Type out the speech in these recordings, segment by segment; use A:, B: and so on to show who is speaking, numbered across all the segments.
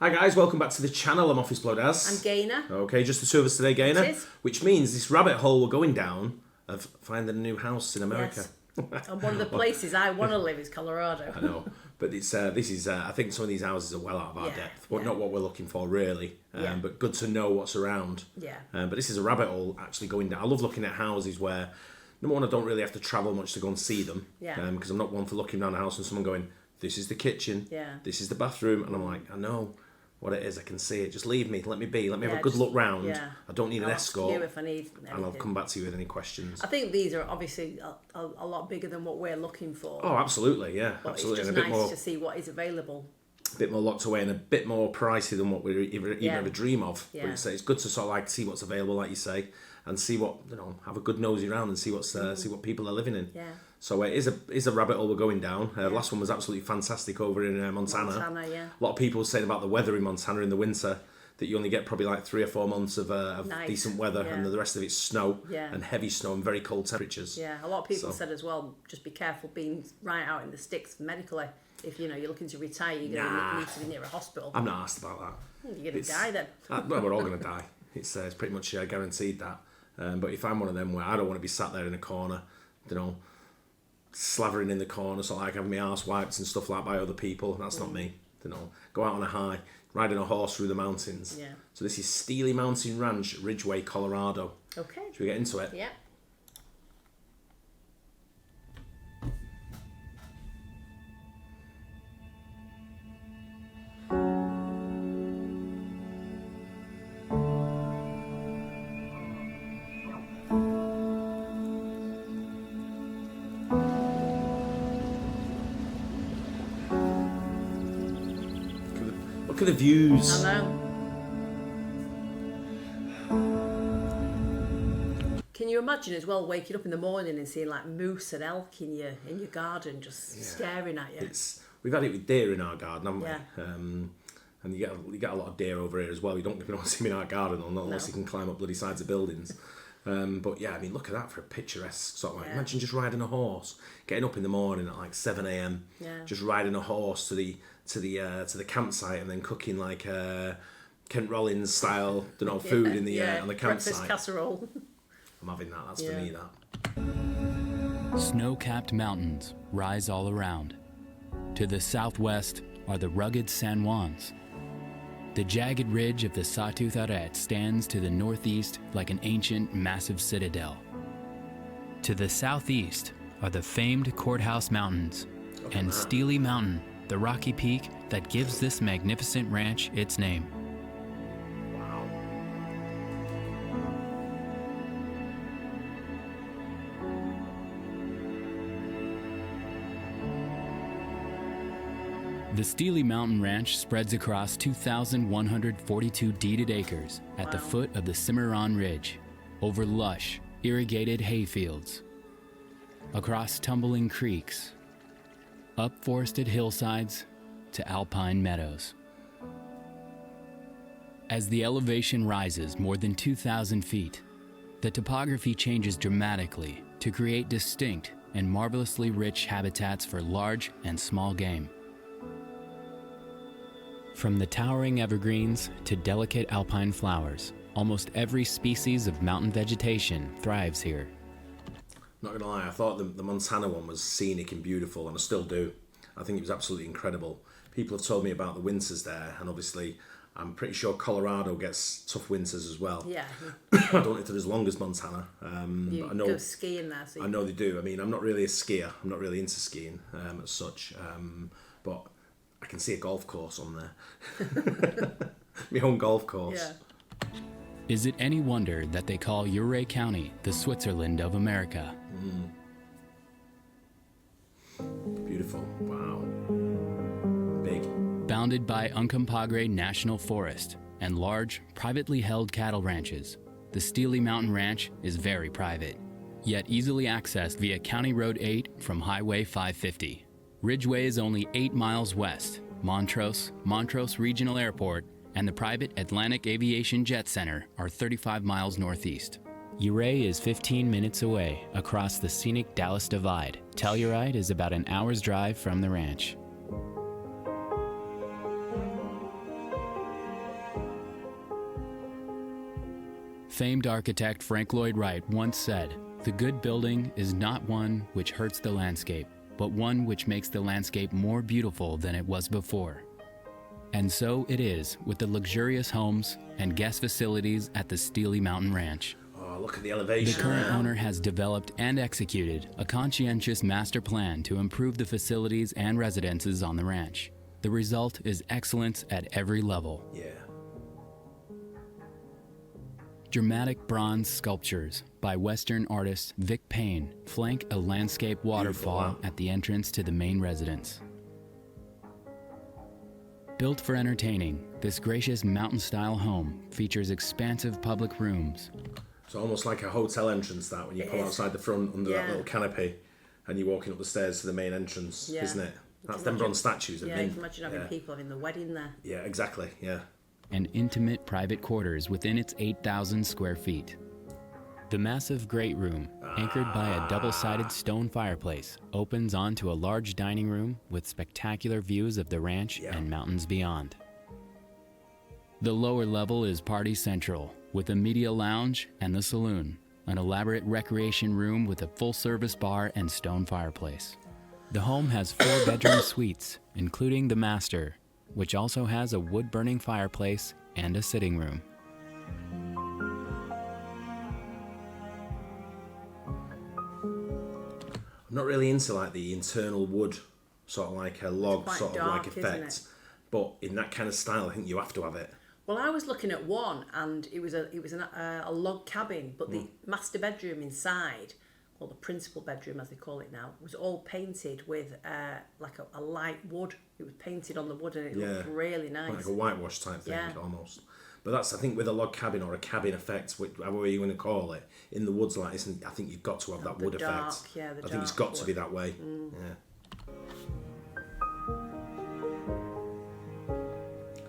A: Hi guys, welcome back to the channel. I'm Office Blow Daz.
B: I'm Gaynor.
A: Okay, just the two of us today, Gaynor.
B: It is.
A: Which means this rabbit hole we're going down of finding a new house in America.
B: Yes. And one of the places I want to live is Colorado.
A: I know, but this is. I think some of these houses are well out of our depth, but not what we're looking for really. But good to know what's around.
B: Yeah.
A: But this is a rabbit hole actually going down. I love looking at houses where, number one, I don't really have to travel much to go and see them.
B: Yeah.
A: Because I'm not one for looking around a house and someone going, "This is the kitchen.
B: Yeah.
A: This is the bathroom," and I'm like, I know what it is, I can see it. Just leave me, let me be, let me have a good
B: just
A: look round.
B: yeah.
A: I don't need an escort.
B: You if I need anything.
A: And I'll come back to you with any questions.
B: I think these are obviously a lot bigger than what we're looking for.
A: Oh, absolutely, yeah,
B: But
A: absolutely.
B: it's
A: And
B: just
A: a bit
B: nice
A: more,
B: to see what is available.
A: a bit more locked away and a bit more pricey than what we even ever dream of.
B: Yeah.
A: But it's good to sort of like see what's available, like you say, and see what, have a good nosy around and see what's see what people are living in.
B: Yeah.
A: So it is a rabbit hole we're going down. Last one was absolutely fantastic over in Montana.
B: Montana, yeah.
A: A lot of people saying about the weather in Montana in the winter, that you only get probably like 3 or 4 months of
B: Nice.
A: decent weather, and the rest of it's snow
B: Yeah.
A: and heavy snow and very cold temperatures.
B: Yeah, a lot of people
A: So-
B: said as well, just be careful being right out in the sticks medically. If you're looking to retire, you're going to need to be near a hospital.
A: I'm not asked about that.
B: You're going to die then.
A: Well, we're all going to die. It's pretty much guaranteed that. But if I'm one of them where I don't want to be sat there in a corner, slavering in the corner, so like having my arse wiped and stuff like by other people, that's not me. Go out on a high, riding a horse through the mountains.
B: Yeah.
A: So this is Steely Mountain Ranch, Ridgway, Colorado.
B: Okay.
A: Should we get into it?
B: Yeah.
A: Look at the views.
B: I know. Can you imagine as well waking up in the morning and seeing like moose and elk in your garden just staring at you?
A: We've had it with deer in our garden, haven't we?
B: Yeah.
A: And you get a lot of deer over here as well. You don't see them in our garden, or not unless you can climb up bloody sides of buildings. But yeah, I mean, look at that for a picturesque sort of like. Imagine just riding a horse, getting up in the morning at like 7 a.m.
B: Yeah.
A: Just riding a horse to the campsite and then cooking like Kent Rollins style, food in the on the campsite.
B: Breakfast casserole.
A: I'm having that. That's for me. That.
C: Snow-capped mountains rise all around. To the southwest are the rugged San Juans. The jagged ridge of the Sawtooth Arret stands to the northeast like an ancient, massive citadel. To the southeast are the famed Courthouse Mountains and Steely Mountain, the rocky peak that gives this magnificent ranch its name. The Steely Mountain Ranch spreads across 2,142 deeded acres at the foot of the Cimarron Ridge, over lush, irrigated hayfields, across tumbling creeks, up forested hillsides to alpine meadows. As the elevation rises more than 2,000 feet, the topography changes dramatically to create distinct and marvelously rich habitats for large and small game. From the towering evergreens to delicate alpine flowers, almost every species of mountain vegetation thrives here.
A: Not gonna lie, I thought the Montana one was scenic and beautiful, and I still do. I think it was absolutely incredible. People have told me about the winters there, and obviously I'm pretty sure Colorado gets tough winters as well.
B: Yeah.
A: I don't know if they're as long as Montana.
B: You
A: but I know,
B: go skiing there. So
A: I know they do. I mean, I'm not really a skier. I'm not really into skiing as such. But I can see a golf course on there. My own golf course.
B: Yeah.
C: Is it any wonder that they call Ridgway County the Switzerland of America?
A: Beautiful. Wow. Big.
C: Bounded by Uncompahgre National Forest and large, privately held cattle ranches, the Steely Mountain Ranch is very private, yet easily accessed via County Road 8 from Highway 550. Ridgeway is only 8 miles west. Montrose Regional Airport, and the private Atlantic Aviation Jet Center are 35 miles northeast. Ouray is 15 minutes away across the scenic Dallas Divide. Telluride is about an hour's drive from the ranch. famed architect Frank Lloyd Wright once said, "The good building is not one which hurts the landscape, but one which makes the landscape more beautiful than it was before." And so it is with the luxurious homes and guest facilities at the Steely Mountain Ranch.
A: Oh, look at the elevation.
C: The current owner has developed and executed a conscientious master plan to improve the facilities and residences on the ranch. The result is excellence at every level.
A: Yeah.
C: Dramatic bronze sculptures by Western artist Vic Payne flank a landscape waterfall at the entrance to the main residence. Built for entertaining, this gracious mountain-style home features expansive public rooms.
A: It's almost like a hotel entrance, that, when you pull outside the front under that little canopy and you're walking up the stairs to the main entrance, isn't it? That's them bronze statues.
B: Yeah, you can imagine having people having the wedding there.
A: Yeah, exactly, yeah.
C: And intimate private quarters within its 8,000 square feet. The massive great room, anchored by a double-sided stone fireplace, opens onto a large dining room with spectacular views of the ranch and mountains beyond. The lower level is party central, with a media lounge and the saloon, an elaborate recreation room with a full-service bar and stone fireplace. The home has 4 bedroom suites, including the master, which also has a wood-burning fireplace and a sitting room.
A: I'm not really into like the internal wood, sort of like a log sort of like effect, but in that kind of style, I think you have to have it.
B: Well, I was looking at one, and it was a log cabin, but the master bedroom inside, or the principal bedroom as they call it now, was all painted with like a light wood. It was painted on the wood, and it looked really nice.
A: Like a whitewash type thing, almost. But that's, I think, with a log cabin or a cabin effect, however you want to call it, in the woods like this, I think you've got to have that wood effect. I think it's got to be that way.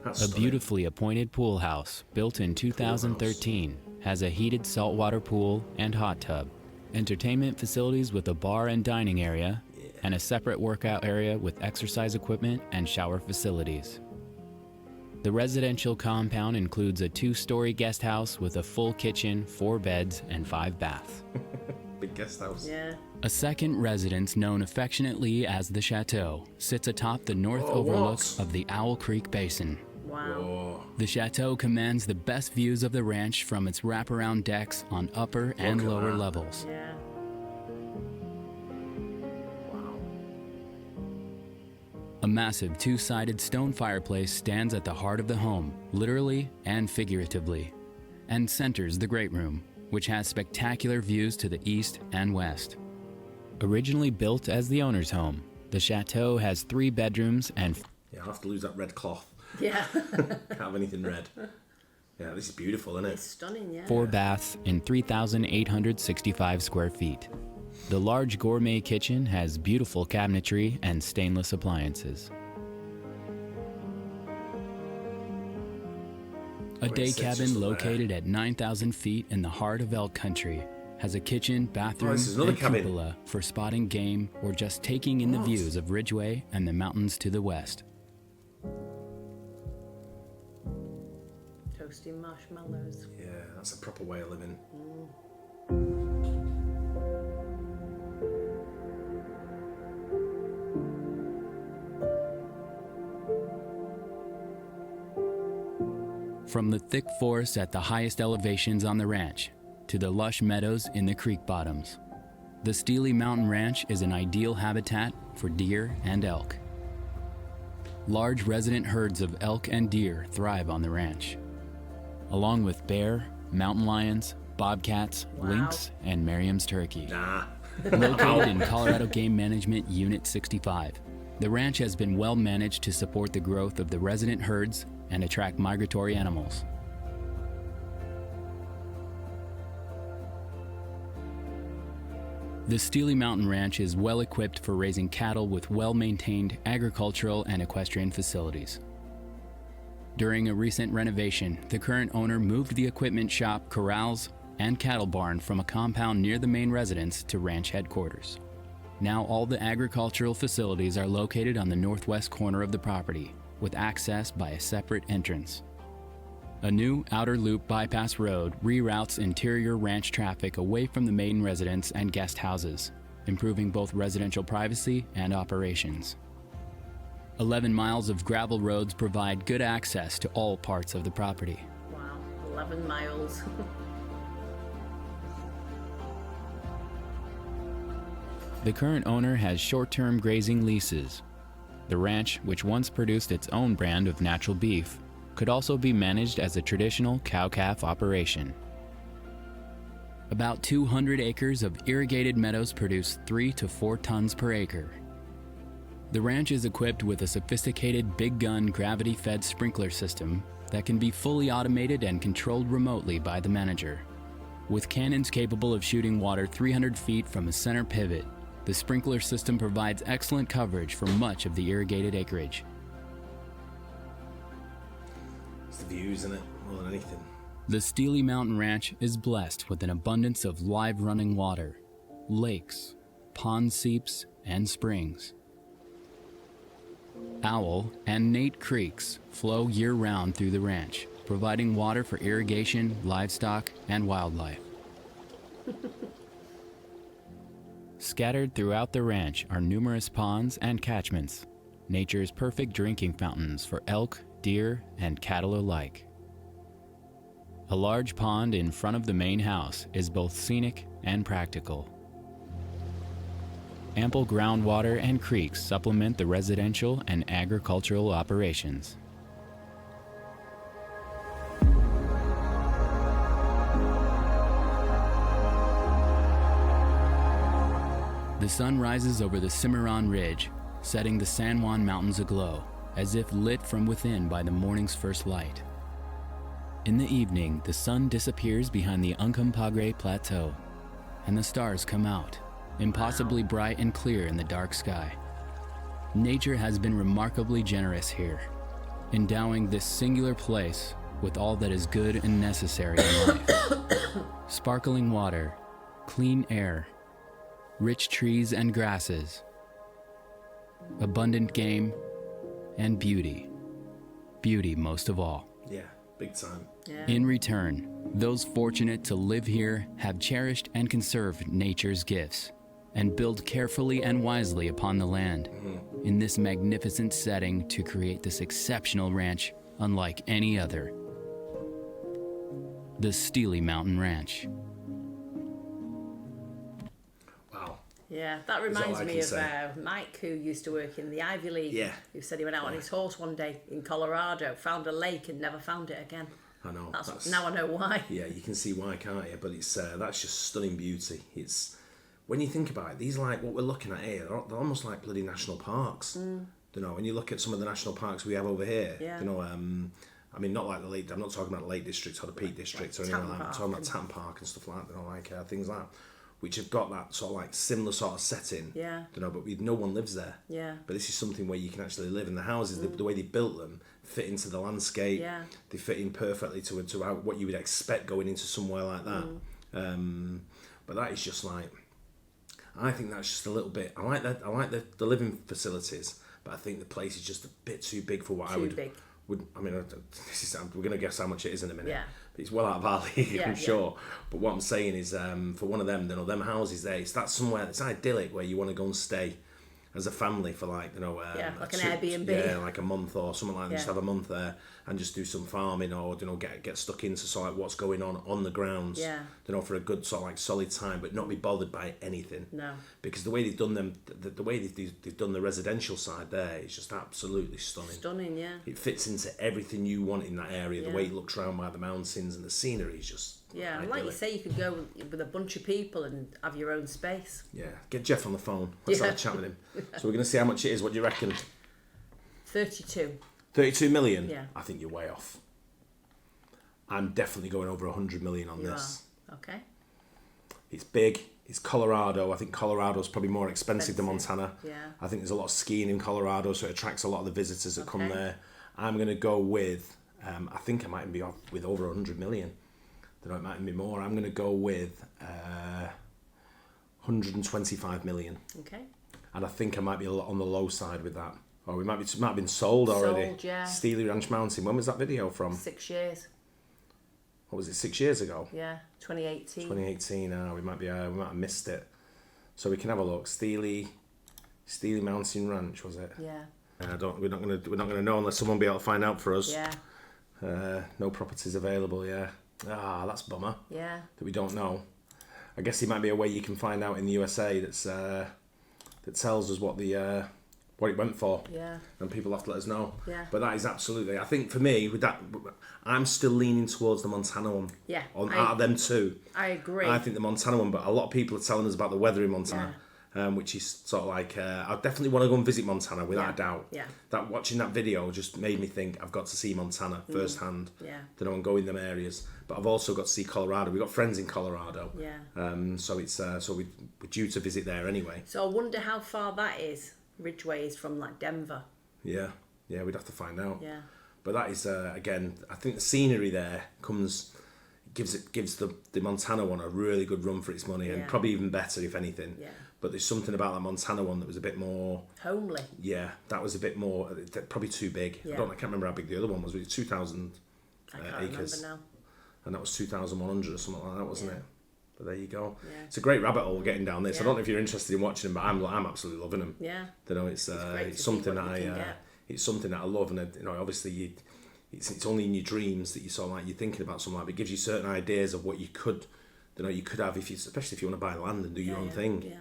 A: That's
C: a beautifully appointed pool house built in 2013 has a heated saltwater pool and hot tub, entertainment facilities with a bar and dining area, and a separate workout area with exercise equipment and shower facilities. The residential compound includes a 2-story guest house with a full kitchen, 4 beds, and 5 baths.
A: Big guest house.
B: Yeah.
C: A second residence known affectionately as the Chateau sits atop the north overlook of the Owl Creek Basin.
B: Wow.
A: Whoa.
C: The Chateau commands the best views of the ranch from its wraparound decks on upper and lower levels.
B: Yeah.
C: A massive 2-sided stone fireplace stands at the heart of the home, literally and figuratively, and centers the great room, which has spectacular views to the east and west. Originally built as the owner's home, the Chateau has 3 bedrooms and...
A: Yeah, I'll have to lose that red cloth.
B: Yeah.
A: Can't have anything red. Yeah, this is beautiful, isn't it?
B: It's stunning, yeah.
C: 4 baths in 3,865 square feet. The large gourmet kitchen has beautiful cabinetry and stainless appliances. A day cabin located at 9,000 feet in the heart of elk country has a kitchen, bathroom, and cupola for spotting game or just taking in the views of Ridgway and the mountains to the west.
B: Toasting marshmallows.
A: Yeah, that's a proper way of living.
C: From the thick forest at the highest elevations on the ranch to the lush meadows in the creek bottoms, the Steely Mountain Ranch is an ideal habitat for deer and elk. Large resident herds of elk and deer thrive on the ranch, along with bear, mountain lions, bobcats, lynx, and Merriam's turkey. Located in Colorado Game Management Unit 65, the ranch has been well managed to support the growth of the resident herds and attract migratory animals. The Steely Mountain Ranch is well equipped for raising cattle with well-maintained agricultural and equestrian facilities. During a recent renovation, the current owner moved the equipment shop, corrals, and cattle barn from a compound near the main residence to ranch headquarters. Now all the agricultural facilities are located on the northwest corner of the property, with access by a separate entrance. A new outer loop bypass road reroutes interior ranch traffic away from the main residence and guest houses, improving both residential privacy and operations. 11 miles of gravel roads provide good access to all parts of the property.
B: Wow, 11 miles.
C: The current owner has short-term grazing leases. The ranch, which once produced its own brand of natural beef, could also be managed as a traditional cow-calf operation. About 200 acres of irrigated meadows produce 3 to 4 tons per acre. The ranch is equipped with a sophisticated big gun gravity-fed sprinkler system that can be fully automated and controlled remotely by the manager. With cannons capable of shooting water 300 feet from a center pivot, the sprinkler system provides excellent coverage for much of the irrigated acreage.
A: It's the views, isn't it, more than anything.
C: The Steely Mountain Ranch is blessed with an abundance of live running water, lakes, pond seeps, and springs. Owl and Nate Creeks flow year-round through the ranch, providing water for irrigation, livestock, and wildlife. Scattered throughout the ranch are numerous ponds and catchments, nature's perfect drinking fountains for elk, deer, and cattle alike. A large pond in front of the main house is both scenic and practical. Ample groundwater and creeks supplement the residential and agricultural operations. The sun rises over the Cimarron Ridge, setting the San Juan Mountains aglow, as if lit from within by the morning's first light. In the evening, the sun disappears behind the Uncompahgre Plateau, and the stars come out, impossibly bright and clear in the dark sky. Nature has been remarkably generous here, endowing this singular place with all that is good and necessary in life. Sparkling water, clean air, rich trees and grasses, abundant game, and beauty. Beauty most of all.
A: Yeah, big time.
B: Yeah.
C: In return, those fortunate to live here have cherished and conserved nature's gifts and build carefully and wisely upon the land in this magnificent setting to create this exceptional ranch unlike any other. The Steely Mountain Ranch.
A: Wow.
B: Yeah, that
A: all
B: reminds
A: I
B: me
A: can
B: of
A: say.
B: Mike, who used to work in the Ivy League.
A: Yeah.
B: Who said he went out on his horse one day in Colorado, found a lake and never found it again.
A: I know.
B: That's now I know why.
A: Yeah, you can see why, can't you? But it's that's just stunning beauty. It's when you think about it, these like what we're looking at here, they're almost like bloody national parks. You know, when you look at some of the national parks we have over here,
B: Yeah.
A: you know, I mean, not like the Lake. I'm not talking about the Lake District or the Peak District or anything like that. I'm talking about Tatton Park and stuff like that. You know, like things like that, which have got that sort of like similar sort of setting.
B: Yeah.
A: You know, but no one lives there.
B: Yeah.
A: But this is something where you can actually live in the houses. The way they built them fit into the landscape.
B: Yeah.
A: They fit in perfectly to how, what you would expect going into somewhere like that. But that is just like, I think that's just a little bit. I like that. I like the living facilities, but I think the place is just a bit too big for what I would.
B: Big.
A: I mean, we're going to guess how much it is in a minute.
B: Yeah.
A: But it's well out of our league,
B: Yeah,
A: I'm sure. But what I'm saying is, for one of them, you know, them houses there, it's that somewhere that's idyllic where you want to go and stay as a family for like, you know,
B: like an Airbnb.
A: Yeah, like a month or something like that.
B: Yeah.
A: Just have a month there and just do some farming or, you know, get stuck into sort of like what's going on the grounds.
B: Yeah.
A: You know, for a good sort of like solid time, but not be bothered by anything.
B: No.
A: Because the way they've done them, the way they've done the residential side there is just absolutely stunning.
B: Stunning, yeah.
A: It fits into everything you want in that area.
B: Yeah.
A: The way it looks around by the mountains and the scenery is just
B: Yeah, and like you
A: idyllic.
B: say, you could go with a bunch of people and have your own space.
A: Yeah, get Jeff on the phone. Let's have a chat with him. So we're going to see how much it is. What do you reckon?
B: 32.
A: 32 million?
B: Yeah.
A: I think you're way off. I'm definitely going over 100 million on
B: You
A: this.
B: are. Okay.
A: It's big. It's Colorado. I think Colorado's probably more expensive than Montana.
B: Yeah.
A: I think there's a lot of skiing in Colorado, so it attracts a lot of the visitors that come
B: Okay.
A: there. I'm going to go with, I think I might be off with over 100 million. There might be more. I'm going to go with 125 million.
B: Okay.
A: And I think I might be a lot on the low side with that. Or we might have been sold already.
B: Sold, yeah.
A: Steely Ranch Mountain. When was that video from?
B: 6 years.
A: what was it, 6 years ago?
B: Yeah, 2018.
A: 2018. We might have missed it. So we can have a look. Steely Mountain Ranch, was it?
B: Yeah.
A: We're not gonna know unless someone be able to find out for us.
B: Yeah.
A: No properties available. Yeah. That's a bummer.
B: Yeah.
A: That we don't know. I guess there might be a way you can find out in the USA that tells us what it went for.
B: Yeah.
A: And people have to let us know.
B: Yeah.
A: But that is absolutely. I think for me, with that, I'm still leaning towards the Montana one.
B: Yeah.
A: Out of them two.
B: I agree.
A: I think the Montana one, but a lot of people are telling us about the weather in Montana.
B: Yeah.
A: Which is sort of like, I definitely want to go and visit Montana without a doubt.
B: Yeah.
A: That watching that video just made me think I've got to see Montana firsthand.
B: Yeah.
A: And go in them areas. But I've also got to see Colorado. We've got friends in Colorado.
B: Yeah.
A: So it's we're due to visit there anyway.
B: So I wonder how far that is. Ridgway is from like Denver.
A: Yeah, we'd have to find out.
B: Yeah.
A: But that is again, I think the scenery there gives the Montana one a really good run for its money, and probably even better if anything.
B: Yeah.
A: But there's something about that Montana one that was a bit more
B: homely.
A: Yeah, that was a bit more, probably too big.
B: Yeah.
A: I can't remember how big the other one was. It was 2,000 acres.
B: Remember now.
A: And that was 2,100 or something like that, wasn't it? But there you go.
B: Yeah.
A: It's a great rabbit hole getting down this.
B: Yeah.
A: I don't know if you're interested in watching them, but I'm absolutely loving them.
B: Yeah.
A: It's something that it's something that I love, and obviously it's only in your dreams that you sort of like you're thinking about something like that. It gives you certain ideas of what you could have especially if you want to buy land and do your own thing.
B: Yeah.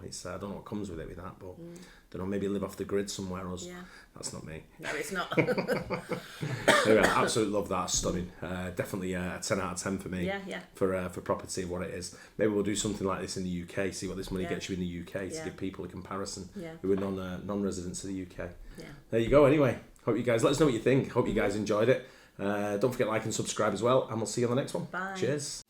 A: It's I don't know what comes with that, but maybe live off the grid somewhere else.
B: Yeah.
A: That's not me.
B: No, it's not.
A: Anyway, I absolutely love that. Stunning. Definitely a 10 out of 10 for me.
B: Yeah.
A: For property and what it is. Maybe we'll do something like this in the UK. See what this money gets you in the UK to give people a comparison who are non-residents of the UK.
B: Yeah.
A: There you go. Anyway, hope you guys let us know what you think. Hope you guys enjoyed it. Don't forget to like and subscribe as well, and we'll see you on the next one.
B: Bye.
A: Cheers.